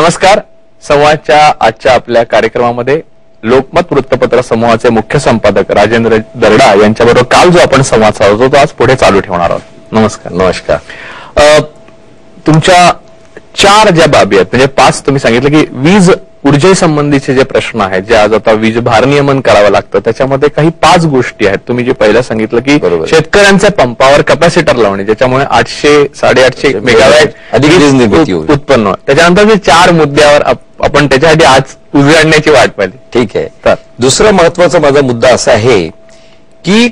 नमस्कार. संवादच्या आजच्या आपल्या कार्यक्रमामध्ये लोकमत वृत्तपत्र समूहाचे मुख्य संपादक राजेंद्र दर्डा यांच्याबरोबर काल जो आपण संवाद साधतो तो आज पुढे चालू ठेवणार आहोत. नमस्कार. नमस्कार. तुमच्या 4 ज्या बाबी आहेत, म्हणजे 5 तुम्ही सांगितलं की वीज ऊर्जेसंबंधीचे जे प्रश्न आहेत, जे आज आता वीज भारनियमन करावं लागतं, त्याच्यामध्ये काही 5 गोष्टी आहेत. तुम्ही जे पहिलं सांगितलं की शेतकऱ्यांच्या पंपावर कॅपॅसिटर लावणे, ज्याच्यामुळे 800-850 मेगावॅट अधिक वीज निर्मिती उत्पन्न. त्याच्यानंतर जे 4 मुद्द्यावर आपण त्याच्यासाठी आज उजळण्याची वाट पाहिली. ठीक आहे. तर दुसरा महत्वाचा माझा मुद्दा असा आहे की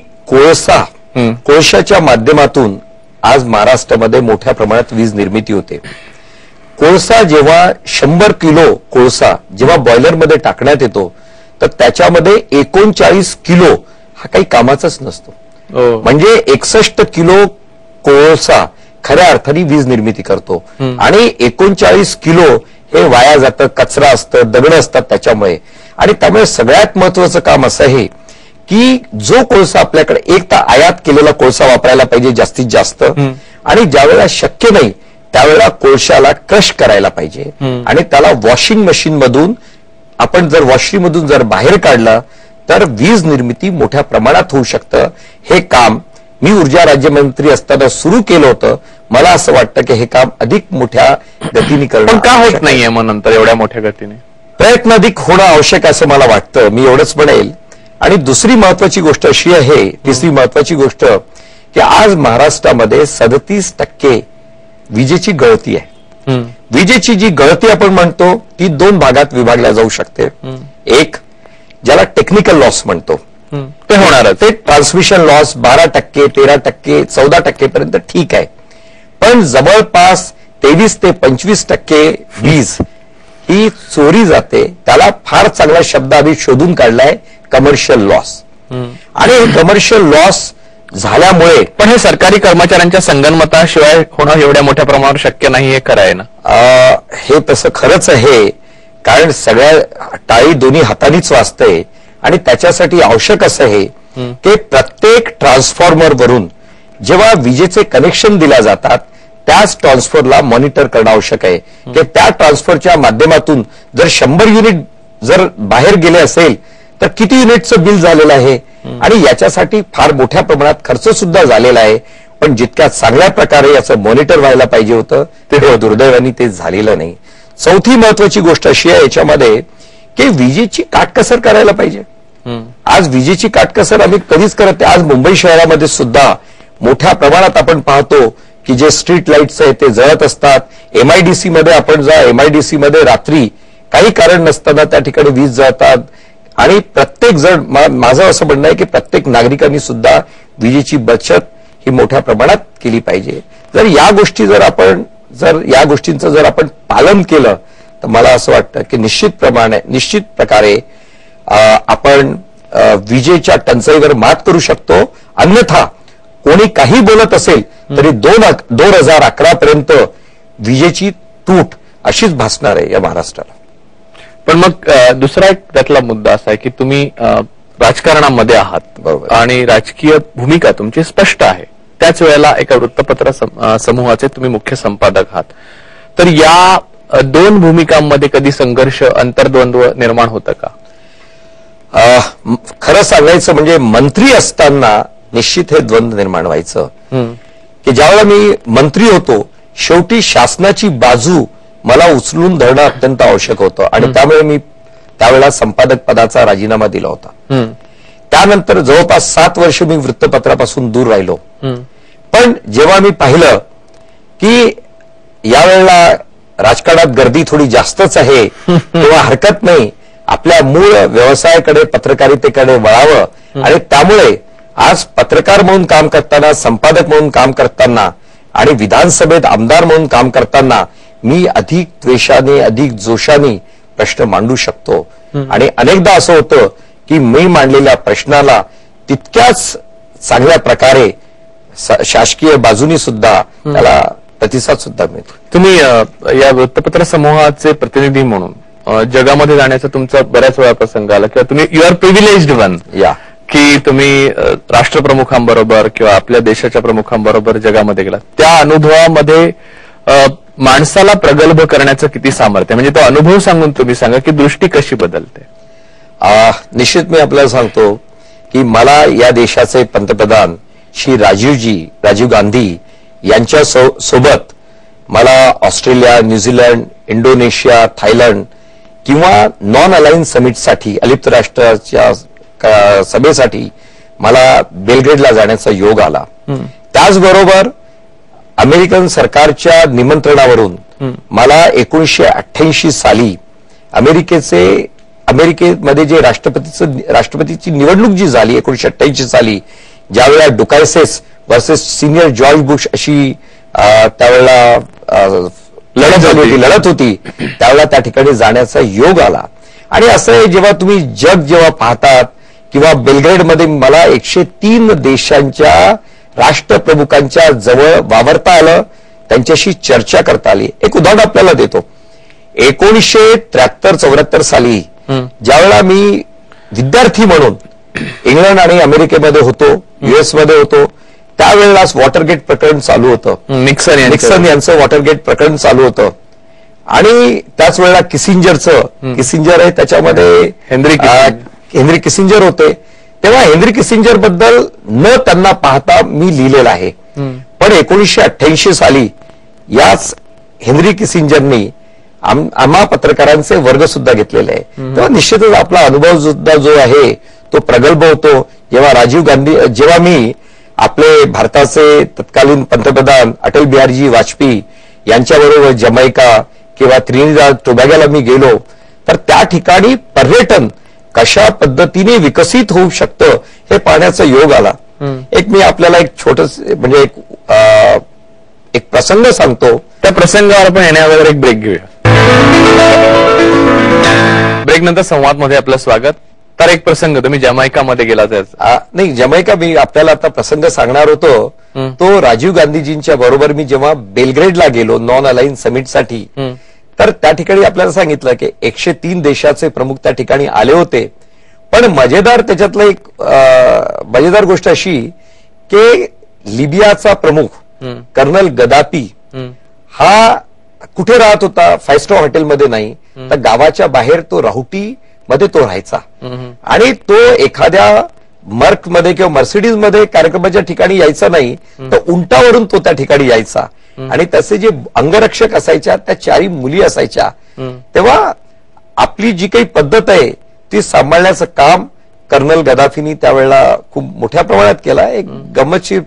कोळशाच्या माध्यमातून आज महाराष्ट्रामध्ये मोठ्या प्रमाणात वीज निर्मिती होते. कोळसा जेव्हा 100 किलो कोळसा जेव्हा बॉयलरमध्ये टाकण्यात येतो तर त्याच्यामध्ये 39 किलो हा काही कामाचाच नसतो. म्हणजे 61 किलो कोळसा खऱ्या अर्थाने वीज निर्मिती करतो आणि 39 किलो हे वाया जातं, कचरा असतं, दगड असतात त्याच्यामुळे. आणि त्यामुळे सगळ्यात महत्वाचं काम असं आहे की जो कोळसा आपल्याकडे एक तर आयात केलेला कोळसा वापरायला पाहिजे जास्तीत जास्त, आणि ज्यावेळेला शक्य नाही त्यावेळेला कोळशाला क्रश करायला पाहिजे आणि त्याला वॉशिंग मशीन मधून आपण जर वॉशिंग मधून जर बाहेर काढलं तर वीज निर्मिती मोठ्या प्रमाणात होऊ शकतं. हे काम मी ऊर्जा राज्यमंत्री असताना सुरू केलं होतं. मला असं वाटतं की हे काम अधिक मोठ्या गतीने करणं का होत नाहीये मग नंतर एवढ्या मोठ्या गतीने? प्रयत्न अधिक होणं आवश्यक असं मला वाटतं, मी एवढंच म्हणेल. आणि दुसरी महत्वाची गोष्ट अशी आहे, तिसरी महत्वाची गोष्ट की आज महाराष्ट्रामध्ये 37% विजेची गळती आहे. विजेची जी गळती आपण म्हणतो ती 2 भागात विभागल्या जाऊ शकते. एक ज्याला टेक्निकल लॉस म्हणतो ते होणार, ते ट्रान्समिशन लॉस 12%, 13%, 14% पर्यंत ठीक आहे. पण जवळपास 23 ते 25% वीज ही चोरी जाते. त्याला फार चांगला शब्द आम्ही शोधून काढलाय, कमर्शियल लॉस. आणि हे कमर्शियल लॉस झाल्यामुळे पण हे सरकारी कर्मचाऱ्यांच्या संगनमताशिवाय होणं एवढ्या मोठ्या प्रमाणावर शक्य नाही, हे खरं आहे ना? हे तसं खरंच आहे, कारण सगळ्या टाळी दोन्ही हातानीच वाजतंय. आणि त्याच्यासाठी आवश्यक असं आहे की प्रत्येक ट्रान्सफॉर्मर वरून जेव्हा विजेचे कनेक्शन दिल्या जातात त्याच ट्रान्सफॉर्मरला मॉनिटर करणं आवश्यक आहे की त्या ट्रान्सफरच्या माध्यमातून जर 100 युनिट जर बाहेर गेले असेल तर किती युनिटचं बिल झालेलं आहे. आणि याच्यासाठी फार मोठ्या प्रमाणात खर्च सुद्धा झालेला आहे. पण जितक्या चांगल्या प्रकारे याचं मॉनिटर व्हायला पाहिजे होतं ते दुर्दैवाने ते झालेलं नाही. चौथी महत्वाची गोष्ट अशी आहे याच्यामध्ये की विजेची काटकसर करायला पाहिजे. आज विजेची काटकसर आम्ही कधीच करत नाही. आज मुंबई शहरामध्ये सुद्धा मोठ्या प्रमाणात आपण पाहतो की जे स्ट्रीट लाईट्स आहेत ते जळत असतात. MIDC मध्ये आपण जा, MIDC मध्ये रात्री काही कारण नसताना त्या ठिकाणी वीज जळतात. आणि प्रत्येक जण, माझं असं म्हणणं आहे की प्रत्येक नागरिकांनी सुद्धा विजेची बचत ही मोठ्या प्रमाणात केली पाहिजे. जर या गोष्टींचं जर आपण पालन केलं तर मला असं वाटतं की निश्चित प्रकारे आपण विजेच्या टंचाईवर मात करू शकतो. अन्यथा कोणी काही बोलत असेल तरी 2011 पर्यंत विजेची तूट अशीच भासणार आहे या महाराष्ट्राला. पण मग दुसरा एक त्यातला मुद्दा असा आहे की तुम्ही राजकारणामध्ये आहात, बरोबर, आणि राजकीय भूमिका तुमची स्पष्ट आहे. त्याच वेळेला एका वृत्तपत्र समूहाचे तुम्ही मुख्य संपादक आहात. तर या 2 भूमिकांमध्ये कधी संघर्ष, अंतर्द्वंद्व निर्माण होतं का? खरं सांगायचं म्हणजे मंत्री असताना निश्चित हे द्वंद्व निर्माण व्हायचं की ज्यावेळेला मी मंत्री होतो शेवटी शासनाची बाजू मला उचलून धरणं अत्यंत आवश्यक होतं. आणि त्यामुळे मी त्यावेळेला संपादक पदाचा राजीनामा दिला होता. त्यानंतर जवळपास 7 वर्ष मी वृत्तपत्रापासून दूर राहिलो. पण जेव्हा मी पाहिलं की यावेळेला राजकारणात गर्दी थोडी जास्तच आहे तेव्हा हरकत नाही आपल्या मूळ व्यवसायाकडे, पत्रकारितेकडे वळावं. आणि त्यामुळे आज पत्रकार म्हणून काम करताना, संपादक म्हणून काम करताना आणि विधानसभेत आमदार म्हणून काम करताना मी अधिक द्वेषाने, अधिक जोशाने प्रश्न मांडू शकतो. आणि अनेकदा असं होतं की मी मांडलेल्या प्रश्नाला तितक्याच चांगल्या प्रकारे शासकीय बाजूनी सुद्धा त्याला प्रतिसाद सुद्धा मिळतो. तुम्ही या वृत्तपत्र समूहाचे प्रतिनिधी म्हणून जगामध्ये जाण्याचा तुमचा बऱ्याच वेळा प्रसंग आला किंवा तुम्ही यू आर प्रिव्हिलेज्ड वन, की तुम्ही राष्ट्रप्रमुखांबरोबर किंवा आपल्या देशाच्या प्रमुखांबरोबर जगामध्ये गेला. त्या अनुभवामध्ये माणसाला प्रगल्भ करण्याचं किती सामर्थ्य, म्हणजे तो अनुभव सांगून तुम्ही सांगा की दृष्टी कशी बदलते. निश्चित मी आपल्याला सांगतो की मला या देशाचे पंतप्रधान श्री राजीव गांधी यांच्या सोबत मला ऑस्ट्रेलिया, न्यूझीलंड, इंडोनेशिया, थायलंड किंवा नॉन अलाइन समिटसाठी, अलिप्त राष्ट्राच्या सभेसाठी मला बेलग्रेडला जाण्याचा योग आला. त्याचबरोबर अमेरिकन सरकारच्या निमंत्रणावरून मला 1988 साली अमेरिकेमध्ये जे राष्ट्रपतीची निवडणूक जी झाली 1988 साली, ज्यावेळेला डुकायसेस वर्सेस सिनियर जॉर्ज बुश अशी त्यावेळेला लढत होती, त्यावेळेला त्या ठिकाणी जाण्याचा योग आला. आणि असं जेव्हा तुम्ही जेव्हा पाहतात किंवा बेलग्रेडमध्ये मला 103 देशांच्या राष्ट्रप्रमुखांच्या जवळ वावरता आलं, त्यांच्याशी चर्चा करता आली. एक उदाहरण आपल्याला देतो. 1973-74 साली ज्यावेळेला मी विद्यार्थी म्हणून इंग्लंड आणि अमेरिकेमध्ये होतो, युएस मध्ये होतो, त्यावेळेलाच वॉटरगेट प्रकरण चालू होतं. निक्सन यांचं वॉटरगेट प्रकरण चालू होतं. आणि त्याच वेळेला किसिंजर आहे, त्याच्यामध्ये हेनरी किसिंजर होते. तेव्हा हेनरी किसिंजर बद्दल न त्यांना पाहता मी लिहिलेलं आहे. पण 1988 साली याच हेनरी किसिंजरनी आम्हा पत्रकारांचे वर्ग सुद्धा घेतलेले आहे. तेव्हा निश्चितच आपला अनुभव सुद्धा जो आहे तो प्रगल्भ होतो. जेव्हा मी आपले भारताचे तत्कालीन पंतप्रधान अटल बिहारीजी वाजपेयी यांच्याबरोबर जमैका किंवा त्रिनिदाद टोबॅगोला मी गेलो, तर त्या ठिकाणी पर्यटन कशा पद्धतीने विकसित होऊ शकतं हे पाहण्याचा योग आला. मी आपल्याला एक छोटस म्हणजे एक प्रसंग सांगतो. त्या प्रसंगावर आपण येण्यावर एक ब्रेक घेऊया. ब्रेक नंतर संवाद मध्ये आपलं स्वागत. तर एक प्रसंग, तुम्ही जमैकामध्ये गेला तर नाही, जमैका मी आपल्याला आता प्रसंग सांगणार होतो. तो राजीव गांधीजींच्या बरोबर मी जेव्हा बेलग्रेडला गेलो नॉन अलाइन समिटसाठी, तर त्या ठिकाणी आपल्याला सांगितलं की 103 देशाचे प्रमुख त्या ठिकाणी आले होते. पण त्याच्यातलं एक मजेदार गोष्ट अशी की लिबियाचा प्रमुख कर्नल गदाफी हा कुठे राहत होता? 5 स्टार हॉटेलमध्ये नाही, तर गावाच्या बाहेर तो राहुटी मध्ये तो राहायचा. आणि तो एखाद्या मर्क मध्ये किंवा मर्सिडीज मध्ये कार्यक्रमाच्या ठिकाणी यायचा नाही, तर उंटावरून तो त्या ठिकाणी यायचा. आणि त्याचे जे अंगरक्षक असायच्या त्या 4 मुली असायच्या. तेव्हा आपली जी काही पद्धत आहे ती सांभाळण्याचं काम कर्नल गदाफीनी त्यावेळेला खूप मोठ्या प्रमाणात केला. एक गंमतशीर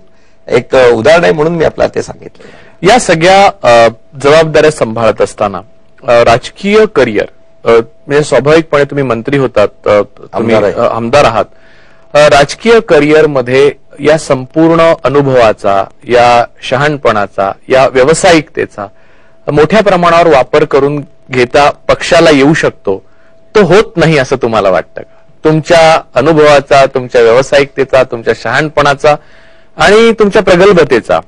एक उदाहरण आहे म्हणून मी आपल्याला ते सांगितलं. या सगळ्या जबाबदाऱ्या सांभाळत असताना राजकीय करिअर, म्हणजे स्वाभाविकपणे तुम्ही मंत्री होतात, तुम्ही आमदार आहात, राजकीय करिअरमध्ये या संपूर्ण अनुभवाचा, या शहाणपणाचा, या व्यावसायिकतेचा मोठ्या प्रमाणावर वापर करून घेता पक्षाला येऊ शकतो, तो होत नाही असं तुम्हाला वाटतं का? तुमच्या अनुभवाचा, तुमच्या व्यावसायिकतेचा, तुमच्या शहाणपणाचा आणि तुमच्या प्रगल्भतेचा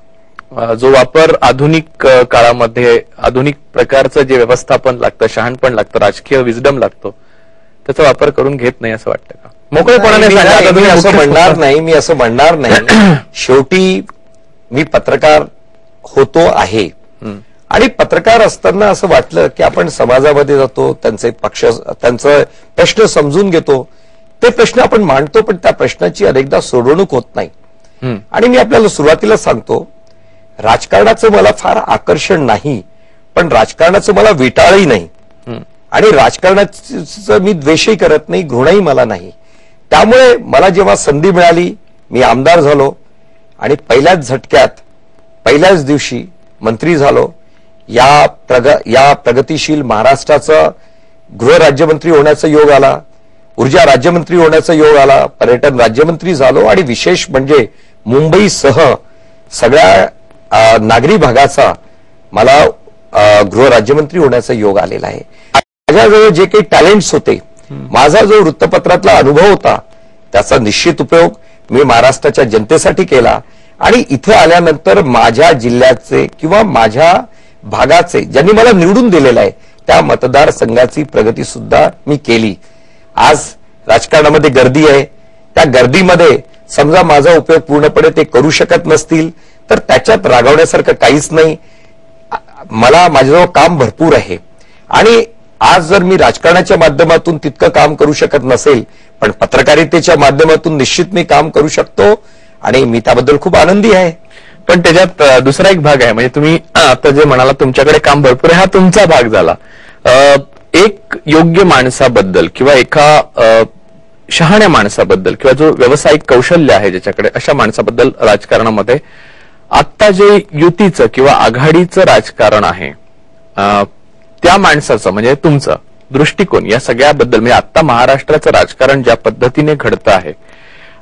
जो वापर आधुनिक काळामध्ये आधुनिक प्रकारचं जे व्यवस्थापन लागतं, शहाणपण लागतं, राजकीय विजडम लागतो, त्याचा वापर करून घेत नाही असं वाटतं का? मोकळेपणाने मी असं म्हणणार नाही. शेवटी मी पत्रकार होतो आहे आणि पत्रकार असताना असं वाटलं की आपण समाजामध्ये जातो, त्यांचं प्रश्न समजून घेतो, ते प्रश्न आपण मांडतो, पण त्या प्रश्नाची अनेकदा सोडवणूक होत नाही. आणि मी आपल्याला सुरुवातीला सांगतो, राजकारणाचं मला फार आकर्षण नाही, पण राजकारणाचं मला विटाळही नाही. आणि राजकारणाचं मी द्वेषही करत नाही, घृणाही मला नाही. त्यामुळे मला जेव्हा संधी मिळाली, मी आमदार झालो आणि पहिल्याच झटक्यात पहिल्याच दिवशी मंत्री झालो. या प्रगतिशील महाराष्ट्राचा गृह राज्यमंत्री होण्याचा योग आला, ऊर्जा राज्यमंत्री होण्याचा योग आला, पर्यटन राज्यमंत्री झालो आणि विशेष म्हणजे मुंबईसह सगळ्या नागरी भागाचा मला गृह राज्यमंत्री होण्याचा योग आलेला आहे. माझ्याजवळ जे काही टॅलेंट्स होते, माझा जो वृत्तपत्रातला अनुभव होता, त्याचा निश्चित उपयोग मी महाराष्ट्राच्या जनतेसाठी केला. आणि इथे आल्यानंतर माझ्या जिल्ह्याचे किंवा माझ्या भागाचे ज्यांनी मला निवडून दिलेलं आहे त्या मतदारसंघाची प्रगती सुद्धा मी केली. आज राजकारणामध्ये गर्दी आहे, त्या गर्दीमध्ये समजा माझा उपयोग पूर्णपणे ते करू शकत नसतील तर त्याच्यात रागवण्यासारखं काहीच नाही. माझ्याजवळ काम भरपूर आहे आणि आज जर मी राजकारणाच्या माध्यमातून तितकं काम करू शकत नसेल, पण पत्रकारितेच्या माध्यमातून निश्चित मी काम करू शकतो आणि मी त्याबद्दल खूप आनंदी आहे. पण त्याच्यात दुसरा एक भाग आहे, म्हणजे तुम्ही आता जे म्हणाला तुमच्याकडे काम भरपूर आहे, हा तुमचा भाग झाला. एक योग्य माणसाबद्दल किंवा एका शहाण्या माणसाबद्दल किंवा जो व्यावसायिक कौशल्य आहे ज्याच्याकडे, अशा माणसाबद्दल राजकारणामध्ये आता जे युतीचं किंवा आघाडीचं राजकारण आहे, त्या माणसाचं म्हणजे तुमचं दृष्टिकोन या सगळ्याबद्दल, म्हणजे आता महाराष्ट्राचं राजकारण ज्या पद्धतीने घडतं आहे,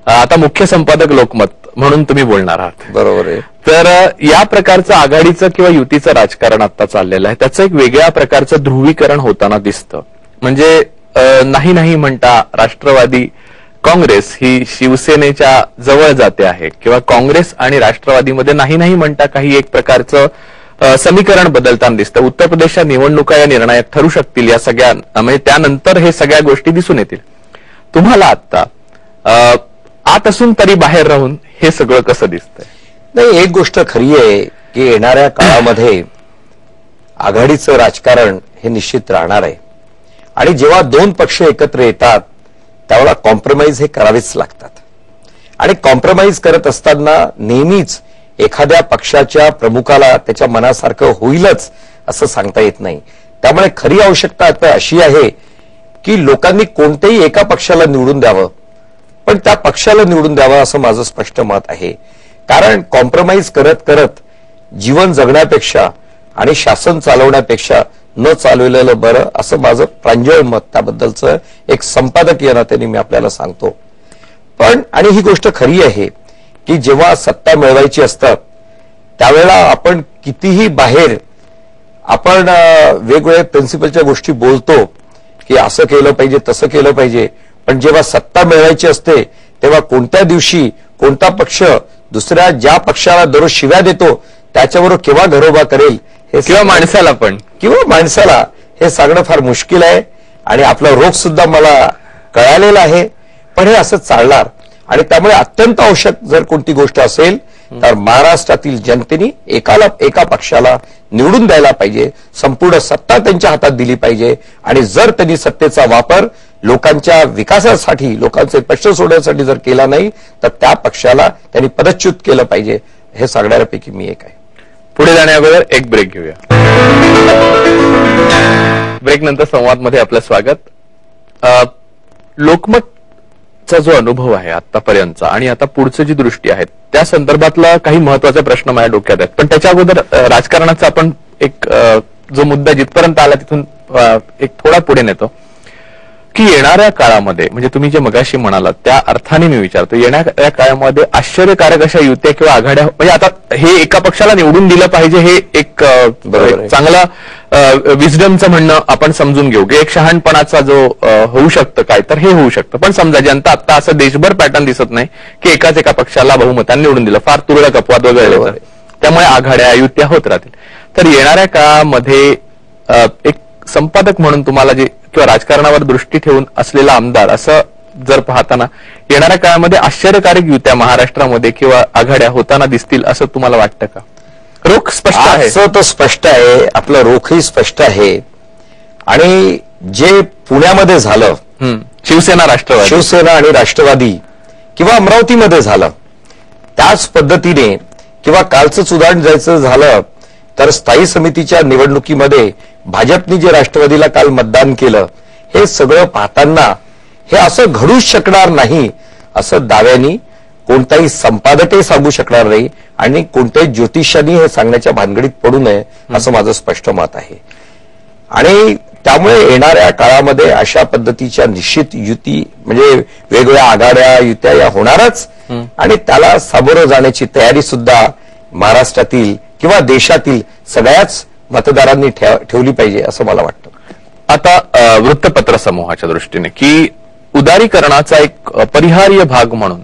आता मुख्य संपादक लोकमत म्हणून तुम्ही बोलणार आहात. बरोबर आहे. तर या प्रकारचं आघाडीचं किंवा युतीचं राजकारण आता चाललेलं आहे, त्याचं एक वेगळ्या प्रकारचं ध्रुवीकरण होताना दिसतं. म्हणजे नाही नाही म्हणता राष्ट्रवादी काँग्रेस ही शिवसेनेच्या जवळ जाते आहे किंवा काँग्रेस आणि राष्ट्रवादीमध्ये नाही नाही म्हणता काही एक प्रकारचं समीकरण बदलताना दिसतं. उत्तर प्रदेशच्या निवडणुका या निर्णायक ठरू शकतील, या सगळ्या म्हणजे त्यानंतर हे सगळ्या गोष्टी दिसून येतील. तुम्हाला आता आत असून तरी बाहेर राहून हे सगळं कसं दिसतंय? नाही, एक गोष्ट खरी आहे की येणाऱ्या काळामध्ये आघाडीचं राजकारण हे निश्चित राहणार आहे आणि जेव्हा दोन पक्ष एकत्र येतात त्यावेळेला कॉम्प्रोमाइज हे करावेच लागतात आणि कॉम्प्रोमाइज करत असताना नेहमीच एखाद्या पक्षाच्या प्रमुखाला त्याच्या मनासारखं होईलच असं सांगता येत नाही. त्यामुळे खरी आवश्यकता आता अशी आहे की लोकांनी कोणत्याही एका पक्षाला निवडून द्यावं, पण त्या पक्षाला निवडून द्यावं असं माझं स्पष्ट मत आहे. कारण कॉम्प्रोमाइज करत करत जीवन जगण्यापेक्षा आणि शासन चालवण्यापेक्षा न चालवलेलं बरं असं माझं प्रांजळ मत, त्याबद्दलचं एक संपादक या नात्याने मी आपल्याला सांगतो. पण आणि ही गोष्ट खरी आहे की जेव्हा सत्ता मिळवायची असतात त्यावेळेला आपण कितीही बाहेर आपण वेगवेगळ्या प्रिन्सिपलच्या गोष्टी बोलतो की असं केलं पाहिजे तसं केलं पाहिजे, पण जेव्हा सत्ता मिळवायची असते तेव्हा कोणत्या दिवशी कोणता पक्ष दुसऱ्या ज्या पक्षाला दररोज शिव्या देतो त्याच्याबरोबर केव्हा घरोबा करेल हे किंवा माणसाला हे सांगणं फार मुश्किल आहे आणि आपला रोग सुद्धा मला कळालेला आहे. पण हे असं चालणार आणि त्यामुळे अत्यंत आवश्यक जर कोणती गोष्ट असेल तर महाराष्ट्रातील जनतेने एका पक्षाला निवडून द्यायला पाहिजे, संपूर्ण सत्ता त्यांच्या हातात दिली पाहिजे आणि जर त्यांनी सत्तेचा वापर लोकांच्या विकासासाठी, लोकांचे प्रश्न सोडवण्यासाठी जर केला नाही तर त्या पक्षाला त्यांनी पदच्युत केलं पाहिजे. हे सांगणाऱ्यापैकी मी एक आहे. पुढे जाण्याअगोदर एक ब्रेक घेऊया. ब्रेक नंतर संवादमध्ये आपलं स्वागत. लोकमतचा जो अनुभव आहे आतापर्यंतचा आणि आता पुढची जी दृष्टी आहे त्या संदर्भातला काही महत्वाचे प्रश्न माझ्या डोक्यात आहेत. पण त्याच्या अगोदर राजकारणाचा आपण एक जो मुद्दा जिथपर्यंत आला तिथून एक थोडा पुढे नेतो की येणाऱ्या काळामध्ये, म्हणजे तुम्ही जे मगाशी म्हणालात त्या अर्थाने मी विचारतो, येणाऱ्या काळामध्ये आश्चर्यकारक अशा युत्या किंवा आघाड्या, म्हणजे आता हे एका पक्षाला निवडून दिलं पाहिजे हे एक चांगला विजडमचं म्हणणं आपण समजून घेऊ की एक शहाणपणाचा जो होऊ शकतं काय तर हे होऊ शकतं. पण समजा जनता आता असं देशभर पॅटर्न दिसत नाही की एका पक्षाला बहुमताने निवडून दिलं, फार तुरळक अपवाद वगैरे, त्यामुळे आघाड्या युत्या होत राहतील. तर येणाऱ्या काळामध्ये एक संपादक म्हणून तुम्हाला जे किंवा राजकारणावर दृष्टी ठेवून असलेला आमदार असं जर पाहताना येणाऱ्या काळामध्ये आश्चर्यकारक युत्या महाराष्ट्रामध्ये किंवा आघाड्या होताना दिसतील असं तुम्हाला वाटतं का? रोख स्पष्ट आहे, असं तर स्पष्ट आहे, आपलं रोखही स्पष्ट आहे आणि जे पुण्यामध्ये झालं शिवसेना आणि राष्ट्रवादी किंवा अमरावतीमध्ये झालं त्याच पद्धतीने किंवा कालचंच उदाहरण जायचं झालं तर स्थायी समितीच्या निवडणुकीमध्ये भाजपने जे राष्ट्रवादीला काल मतदान केलं हे सगळं पाहताना हे असं घडूच शकणार नाही असं दाव्यांनी कोणताही संपादकही सांगू शकणार नाही आणि कोणत्याही ज्योतिषांनी हे सांगण्याच्या भानगडीत पडू नये असं माझं स्पष्ट मत आहे. आणि त्यामुळे येणाऱ्या काळामध्ये अशा पद्धतीच्या निश्चित युती म्हणजे वेगवेगळ्या आघाड्या युत्या या होणारच आणि त्याला सामोरं जाण्याची तयारी सुद्धा महाराष्ट्रातील किंवा देशातील सगळ्याच मतदारांनी ठेवली पाहिजे असं मला वाटतं. आता वृत्तपत्र समूहाच्या दृष्टीने की उदारीकरणाचा एक परिहार्य भाग म्हणून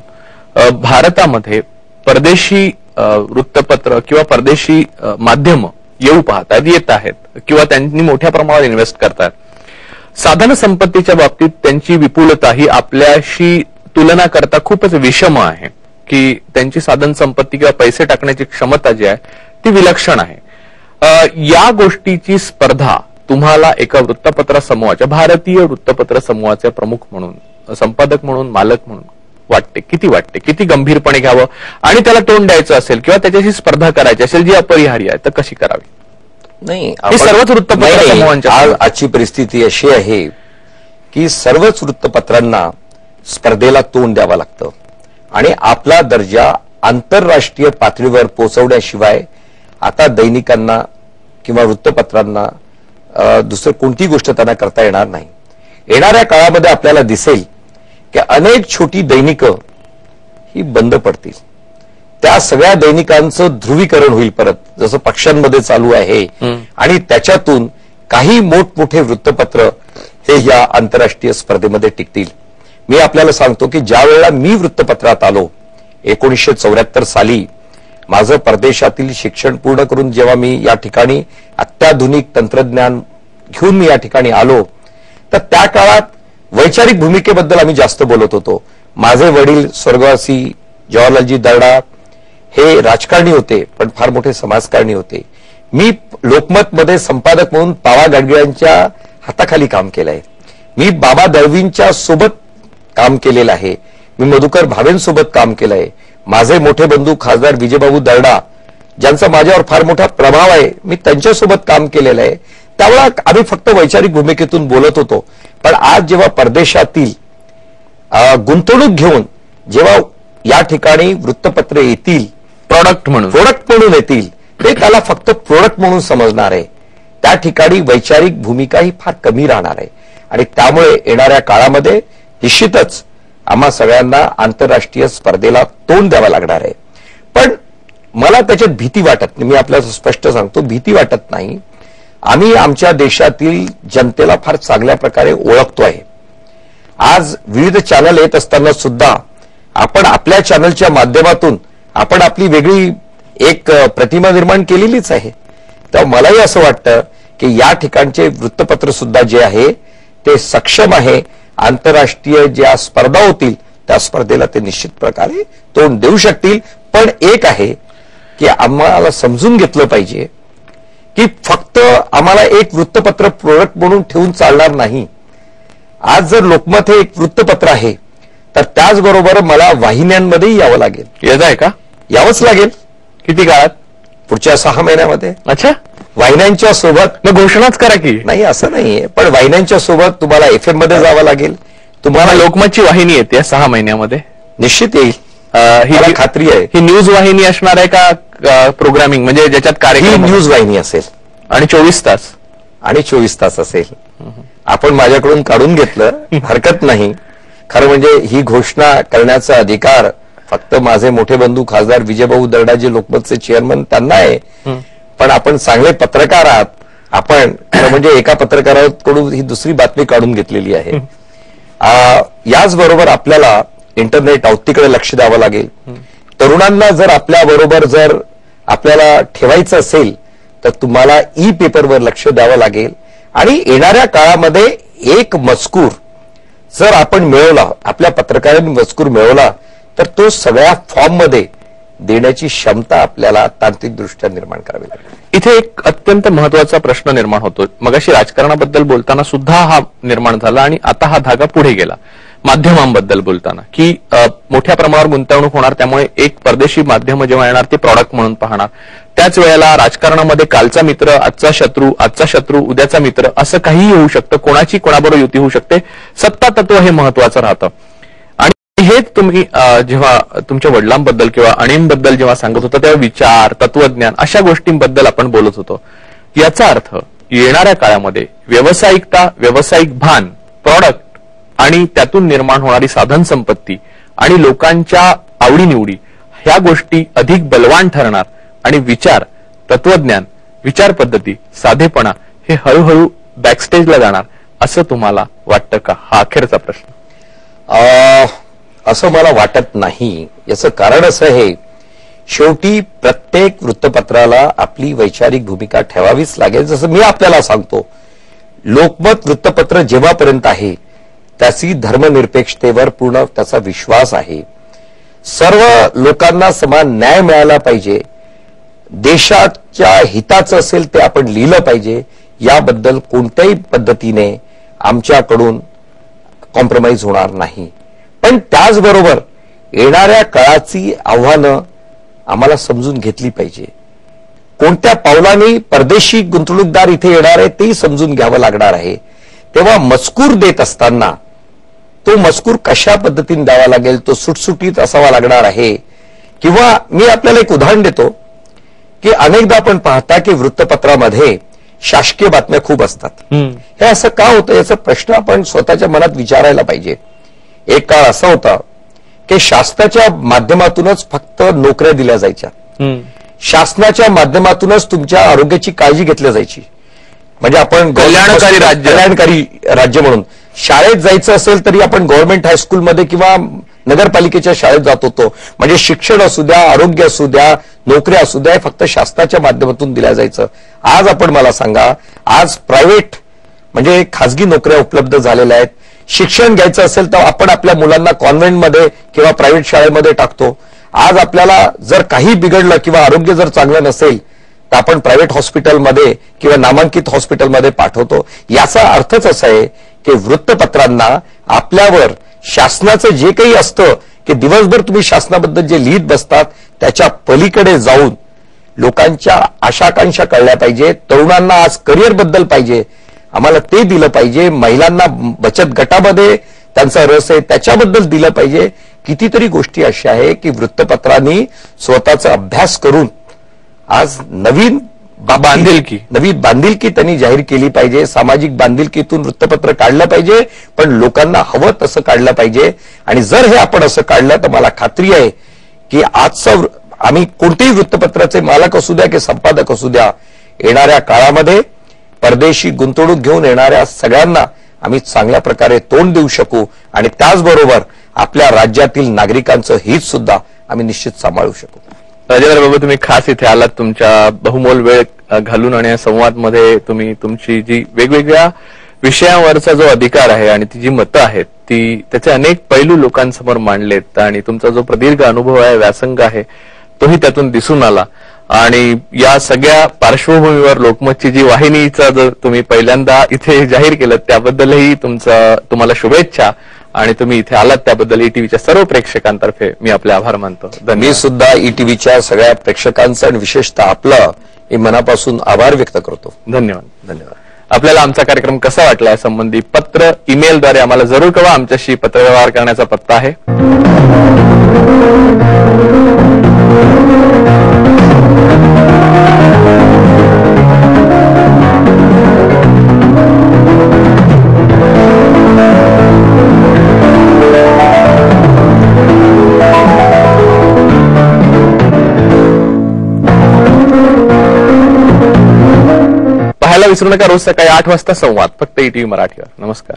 भारतामध्ये परदेशी वृत्तपत्र किंवा परदेशी माध्यम येऊ पाहतात, येत आहेत किंवा त्यांनी मोठ्या प्रमाणावर इन्व्हेस्ट करतात. साधन संपत्तीच्या बाबतीत त्यांची विपुलता ही आपल्याशी तुलना करता खूपच विषम आहे की त्यांची साधन संपत्ती किंवा पैसे टाकण्याची क्षमता जी आहे ती विलक्षण आहे. या गोष्टीची स्पर्धा तुम्हाला एका वृत्तपत्र समूहाच्या, भारतीय वृत्तपत्र समूहाचे प्रमुख म्हणून, संपादक म्हणून, मालक म्हणून वाटते, किती वाटते, किती गंभीरपणे घ्यावं आणि त्याला तोंड द्यायचं असेल किंवा त्याच्याशी स्पर्धा करायची असेल जी अपरिहार्य आहे, तर कशी करावी? नाही, सर्वच वृत्तपत्र समूहांच्या आजची परिस्थिती अशी आहे की सर्वच वृत्तपत्रांना स्पर्धेला तोंड द्यावं लागतं आणि आपला दर्जा आंतरराष्ट्रीय पातळीवर पोहोचवण्याशिवाय आता दैनिकांना किंवा वृत्तपत्रांना दुसरं कोणती गोष्ट त्यांना करता येणार नाही. येणाऱ्या काळामध्ये आपल्याला दिसेल की अनेक छोटी दैनिकं ही बंद पडतील. त्या सगळ्या दैनिकांचं ध्रुवीकरण होईल परत, जसं पक्षांमध्ये चालू आहे आणि त्याच्यातून काही मोठमोठे वृत्तपत्र हे या आंतरराष्ट्रीय स्पर्धेमध्ये टिकतील. मी आपल्याला सांगतो की ज्या वेळेला मी वृत्तपत्रात आलो 1974 साली, माझं परदेशातील शिक्षण पूर्ण करून जेव्हा मी या ठिकाणी अत्याधुनिक तंत्रज्ञान घेऊन मी या ठिकाणी आलो, तर त्या काळात वैचारिक भूमिकेबद्दल आम्ही जास्त बोलत होतो. माझे वडील स्वर्गवासी जवाहरलालजी दर्डा हे राजकारणी होते, पण फार मोठे समाजकारणी होते. मी लोकमतमध्ये संपादक म्हणून पावा गाडगिळांच्या हाताखाली काम केलं आहे. मी बाबा दळवींच्या सोबत काम केलेलं आहे. मी मधुकर भावेंसोबत काम केलं आहे. माझे मोठे बंधू खासदार विजयबाबू दर्डा, ज्यांचा माझ्यावर फार मोठा प्रभाव आहे, मी त्यांच्यासोबत काम केलेलं आहे. त्यावेळेला आम्ही फक्त वैचारिक भूमिकेतून बोलत होतो. पण आज जेव्हा परदेशातील गुंतवणूक घेऊन जेव्हा या ठिकाणी वृत्तपत्र येतील, प्रोडक्ट म्हणून येतील, ते त्याला फक्त प्रोडक्ट म्हणून समजणार आहे. त्या ठिकाणी वैचारिक भूमिका ही फार कमी राहणार आहे आणि त्यामुळे येणाऱ्या काळामध्ये निश्चितच आम्हा सगळ्यांना आंतरराष्ट्रीय स्पर्धेला तोंड द्यावं लागणार आहे. पण मला त्याच्यात भीती वाटत नाही. मी आपल्याला स्पष्ट सांगतो, भीती वाटत नाही. आम्ही आमच्या देशातील जनतेला फार चांगल्या प्रकारे ओळखतो आहे. आज विविध चॅनल येत असताना सुद्धा आपण आपल्या चॅनलच्या माध्यमातून आपण आपली वेगळी एक प्रतिमा निर्माण केलेलीच आहे. तर मलाही असं वाटतं की या ठिकाणचे वृत्तपत्र सुद्धा जे आहे ते सक्षम आहे. आंतरराष्ट्रीय ज्या स्पर्धा होतील त्या स्पर्धेला ते निश्चित प्रकारे तोंड देऊ शकतील. पण एक आहे की आम्हाला समजून घेतलं पाहिजे की फक्त आम्हाला एक वृत्तपत्र प्रोडक्ट म्हणून ठेवून चालणार नाही. आज जर लोकमत हे एक वृत्तपत्र आहे तर त्याचबरोबर मला वाहिन्यांमध्येही यावं लागेल. येत आहे का? यावंच लागेल. किती काळात? पुढच्या 6 महिन्यामध्ये. अच्छा, वाहिन्यांच्या सोबत मग घोषणाच करा की. नाही, असं नाहीये, पण वाहिन्यांच्या सोबत तुम्हाला FM मध्ये जावं लागेल. तुम्हाला लोकमतची वाहिनी येते 6 महिन्यामध्ये? निश्चित येईल, ही खात्री आहे. ही न्यूज वाहिनी असणार आहे का प्रोग्रामिंग, म्हणजे ज्याच्यात कार्यक्रम? न्यूज वाहिनी असेल आणि 24 तास? आणि 24 तास असेल. आपण माझ्याकडून काढून घेतलं, हरकत नाही. खरं म्हणजे ही घोषणा करण्याचा अधिकार फक्त माझे मोठे बंधू खासदार विजयबाबू दर्डा, जे लोकमतचे चेअरमन, त्यांना आहे. पण आपण चांगले पत्रकार आहात. आपण म्हणजे एका पत्रकाराकडून ही दुसरी बातमी काढून घेतलेली आहे. याचबरोबर आपल्याला इंटरनेट आवतीकडे लक्ष द्यावं लागेल. तरुणांना जर आपल्या बरोबर जर आपल्याला ठेवायचं असेल तर तुम्हाला ई पेपरवर लक्ष द्यावं लागेल. आणि येणाऱ्या काळामध्ये एक मजकूर जर आपण मिळवला, आपल्या पत्रकारांनी मजकूर मिळवला, तर तो सगळ्या फॉर्ममध्ये देण्याची क्षमता आपल्याला तांत्रिकदृष्ट्या निर्माण करावी लागेल. इथे एक अत्यंत महत्वाचा प्रश्न निर्माण होतो. मगाशी राजकारणाबद्दल बोलताना सुद्धा हा निर्माण झाला आणि आता हा धागा पुढे गेला माध्यमांबद्दल बोलताना, की मोठ्या प्रमाणावर गुंतवणूक होणार, त्यामुळे एक परदेशी माध्यम जेव्हा येणार ते प्रॉडक्ट म्हणून पाहणार. त्याच वेळेला राजकारणामध्ये कालचा मित्र आजचा शत्रू उद्याचा मित्र असं काहीही होऊ शकतं. कोणाची कोणाबरोबर युती होऊ शकते. सत्ता तत्व हे महत्वाचं राहतं. आणि हेच तुम्ही जेव्हा तुमच्या वडिलांबद्दल किंवा अणींबद्दल जेव्हा सांगत होता तेव्हा विचार, तत्वज्ञान अशा गोष्टींबद्दल आपण बोलत होतो. याचा अर्थ येणाऱ्या काळामध्ये व्यावसायिकता, व्यावसायिक भान, प्रॉडक्ट आणि त्यातून निर्माण होणारी साधन संपत्ती आणि लोकांच्या आवडीनिवडी ह्या गोष्टी अधिक बलवान ठरणार आणि विचार, तत्वज्ञान, विचार पद्धती, साधेपणा हे हळूहळू बॅकस्टेजला जाणार असं तुम्हाला वाटतं का? हा अखेरचा प्रश्न. असं मला वाटत नाही. याचं कारण असं आहे, शेवटी प्रत्येक वृत्तपत्राला आपली वैचारिक भूमिका ठेवावीच लागेल. जसं मी आपल्याला सांगतो, लोकमत वृत्तपत्र जेव्हापर्यंत आहे त्याची धर्मनिरपेक्षतेवर पूर्ण त्याचा विश्वास आहे. सर्व लोकांना समान न्याय मिळाला पाहिजे. देशात लोकांच्या हिताचं असेल ते आपण लिहिलं पाहिजे. याबद्दल कोणत्याही पद्धतीने आमच्याकडून कॉम्प्रोमाइज होणार नाही. पण त्याचबरोबर येणाऱ्या काळाची आव्हानं आम्हाला समजून घेतली पाहिजे. कोणत्या पावलांनी परदेशी गुंतवणूकदार इथे येणार आहे तेही समजून घ्यावं लागणार आहे. तेव्हा मजकूर देत असताना तो मजकूर कशा पद्धतीने द्यावा लागेल, तो सुटसुटीत असावा लागणार आहे. किंवा मी आपल्याला एक उदाहरण देतो की अनेकदा आपण पाहता की वृत्तपत्रामध्ये शासकीय बातम्या खूप असतात. हे असं का होतं याचा प्रश्न आपण स्वतःच्या मनात विचारायला पाहिजे. एक काळ असा होता की शासनाच्या माध्यमातूनच फक्त नोकऱ्या दिल्या जायच्या. शासनाच्या माध्यमातूनच तुमच्या आरोग्याची काळजी घेतली जायची. म्हणजे आपण कल्याणकारी राज्य म्हणून शाळेत जायचं असेल तरी आपण गव्हर्नमेंट हायस्कूलमध्ये किंवा नगरपालिकेच्या शाळेत जात होतो. म्हणजे शिक्षण असू द्या, आरोग्य असू द्या, नोकऱ्या असू द्या, फक्त शासनाच्या माध्यमातून दिल्या जायचं. आज आपण मला सांगा, आज प्रायव्हेट म्हणजे खासगी नोकऱ्या उपलब्ध झालेल्या आहेत. शिक्षण घ्यायचं असेल तर आपण आपल्या मुलांना कॉन्व्हेंटमध्ये किंवा प्रायव्हेट शाळेमध्ये टाकतो. आज आपल्याला जर काही बिघडलं किंवा आरोग्य जर चांगलं नसेल तर आपण प्रायव्हेट हॉस्पिटलमध्ये किंवा नामांकित हॉस्पिटलमध्ये पाठवतो. याचा अर्थच असा आहे की वृत्तपत्रांना आपल्यावर शासनाचं जे काही असतं की दिवसभर तुम्ही शासनाबद्दल जे लिहित बसतात त्याच्या पलीकडे जाऊन लोकांच्या आशाकांक्षा कळल्या पाहिजे. तरुणांना आज करिअर बद्दल पाहिजे, आम्हाला ते दिलं पाहिजे. महिलांना बचत गटामध्ये त्यांचा रस आहे त्याच्याबद्दल दिलं पाहिजे. कितीतरी गोष्टी अशा आहे की वृत्तपत्रांनी स्वतःचा अभ्यास करून आज नवीन बांधिलकी त्यांनी जाहीर केली पाहिजे. सामाजिक बांधिलकीतून वृत्तपत्र काढलं पाहिजे, पण लोकांना हवं तसं काढलं पाहिजे. आणि जर हे आपण असं काढलं तर मला खात्री आहे की आजचं आम्ही कोणतेही वृत्तपत्राचे मालक असू द्या की संपादक असू द्या, येणाऱ्या काळामध्ये परदेशी गुंतवणूक घेऊन येणाऱ्या सगळ्यांना आम्ही चांगल्या प्रकारे तोंड देऊ शकू. आणि त्याचबरोबर आपल्या राज्यातील नागरिकांचं हित सुद्धा आम्ही निश्चित सांभाळू शकू. राजेंद्र बाबू, तुम्ही खास इथे आलात, तुमच्या बहुमोल वेळ घालून आणि या संवादमध्ये तुम्ही तुमची जी वेगवेगळ्या विषयांवरचा जो अधिकार आहे आणि ती जी मतं आहेत ती त्याचे अनेक पैलू लोकांसमोर मांडलेत. आणि तुमचा जो प्रदीर्घ अनुभव आहे, व्यासंग आहे, तोही त्यातून दिसून आला. आणि या सगळ्या पार्श्वभूमीवर लोकमतची जी वाहिनीचा जर तुम्ही पहिल्यांदा इथे जाहीर केलं त्याबद्दलही तुम्हाला शुभेच्छा. आणि तुम्ही इथे आलात त्याबद्दल ईटीव्हीच्या सर्व प्रेक्षकांतर्फे मी आपले आभार मानतो. मी सुद्धा ईटीव्हीच्या सगळ्या प्रेक्षकांचं आणि विशेषतः आपलं मी मनापासून आभार व्यक्त करतो. धन्यवाद. आपल्याला आमचा कार्यक्रम कसा वाटला यासंबंधी पत्र, ईमेलद्वारे आम्हाला जरूर कळवा. आमच्याशी पत्रव्यवहार करण्याचा पत्ता आहे विसरू नका. रोज सकाळी 8 वाजता संवाद फक्त ईटीव्ही मराठीवर. नमस्कार.